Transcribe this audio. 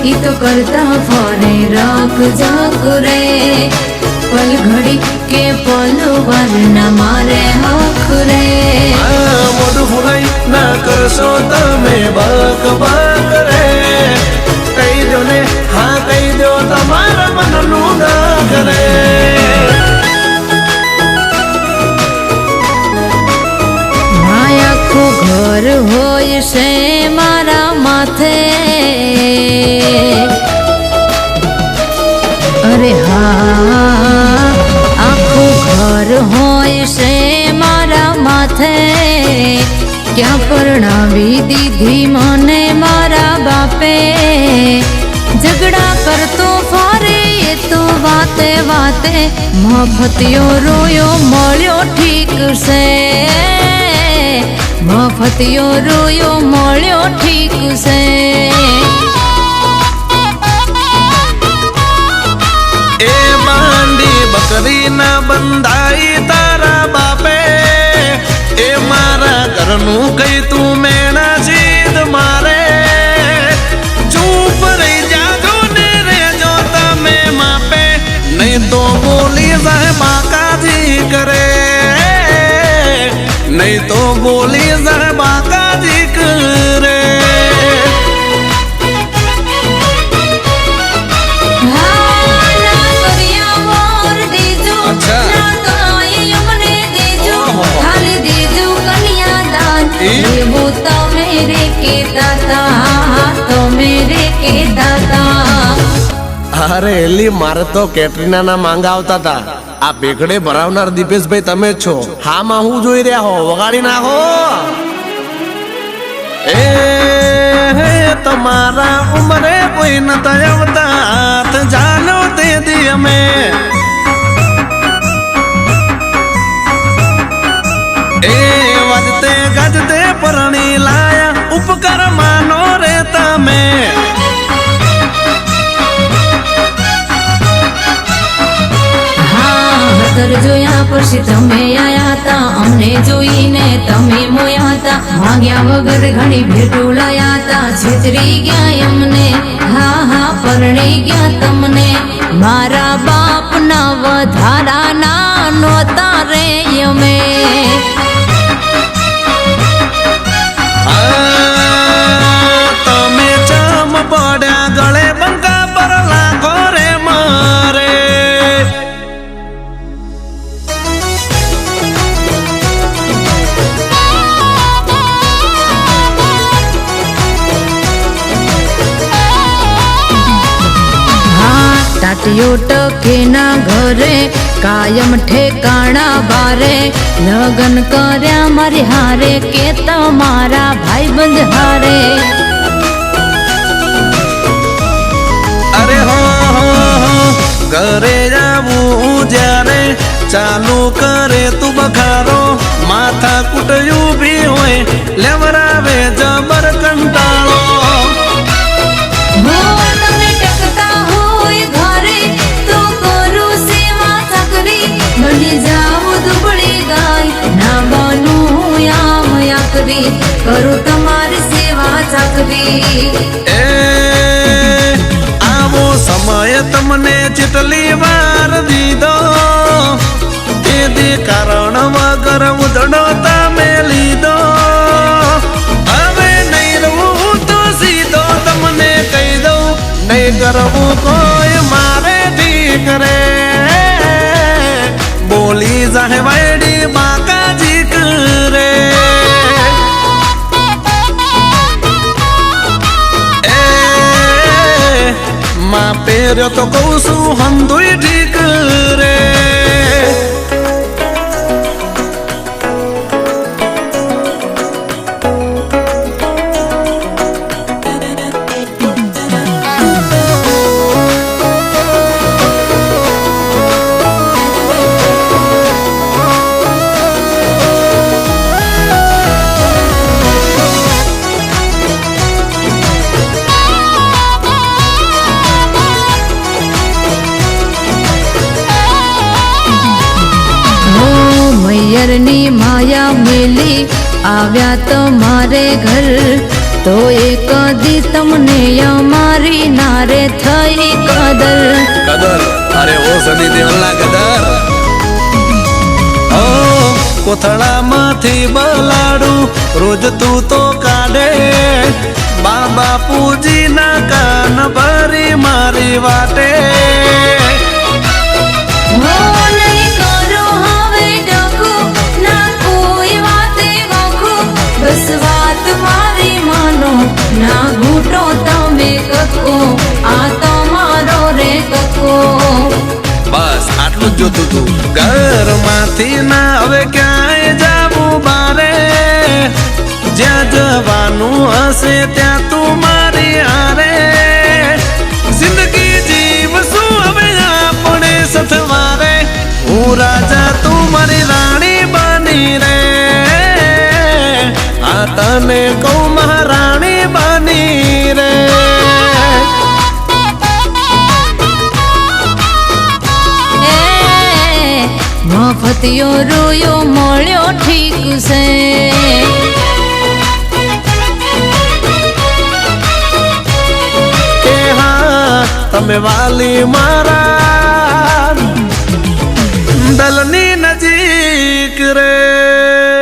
ई तो करता फरे रख जाकुरे पल घड़ी के पल वर न मारे हखरे मोडू फुलाई ना करशो तमे बाक बाक रे कही दो ने हाँ कही दो तमारा मन लूना करे घर होय से मारा माथे अरे हाँ आखो घर होय से मारा माथे क्या परणावी दीदी मने मारा बापे झगड़ा कर तो फारे ये तो वाते वाते मफतियो रोयो मळ्यो ठीक से मफतियो रोयो मळ्यो ठीक से ए मांडी बकरी ना बंधाई तारा बापे ए मारा घरनु कई तू मेणा जीद मारे चुप रही जागो ने रे जो तमे मापे नहीं तो बोली जाए बाका जी करे नहीं तो बोली जाए बाका जी करे तो मेरे के दाता तो मेरे के दाता अरे एली मारे तो कैटरीना ना मांगा आवता था आ बेगड़े भरावनार दीपेश भाई तमे छो हा मा हूँ जोई रह्या हो वगाड़ी ना हो ए तुम्हारा उम्रे कोई न तयवता हाथ जानो दे दिया में ए वजते गजते परणी लाया उपकर मानो रे तमे जोया પછી તમે આયા તા અમને જોઈને તમે મોયા તા માંગ્યા વગર ઘણી ભેટો લાયા તા છેતરી ગયા અમને હા હા પરણી ગયા તમને મારા બાપના વધારાના નોતા રે અમે તમે ચમ પડ્યા ગળે બંકા પર લાખો રે મારે टाटियो टके ना घरे कायम ठेकाणा बारे लगन कर्या मारे हारे के तमारा भाई बंद हारे अरे हो घरे जावू जारे चालू करे तू बखारो माथा कुटयू भी होए लेवरावे जबर कंटाळो करू तमारी सेवा चाकरी आवो समय तमने चिटली वार दीदो दीदी कारण वगर उदड़ो तमे लीदो अवे नहीं रहू तो सीधो तमने कही दो नहीं करवू कोई मारे ठीक रे बोली जाए वाड़ी बाका जी करे पेरो तो कौसु हम दुई ठीक रे मैयरनी माया मेली आव्या तो मारे घर તો એ કદી તમને અમારી નારે થઈ કદર. કદર અરે ઓ સની દેવલા કદર. ઓ કોથળામાંથી બલાડું રોજ તું તો કાઢે, બાબા પૂજીના કાન ભરી મારી વાટે. હો નહીં કરો હવે ડખું, ના કોઈ વાતે ગોખું, બસ વાત મારી માનો, ના ઘૂંટો તમે કકો, આ તમારો રે કકો. બસ આટલું જ જોતું તું. ઘરમાંથી ના હવે ક્યાંય જાવું બારે, જ્યાં જવાનું હશે ત્યાં તું મારી હારે. જિંદગી જીવશું હવે આપણે સથવારે, હું રાજા તું મારી રાણી બની રે. આ તને કહું મહારાણી બની રે. મફતિયો રોયો મળ્યો ઠીક છે, કે હા તમે વાલી મારા દલની નજીક રે.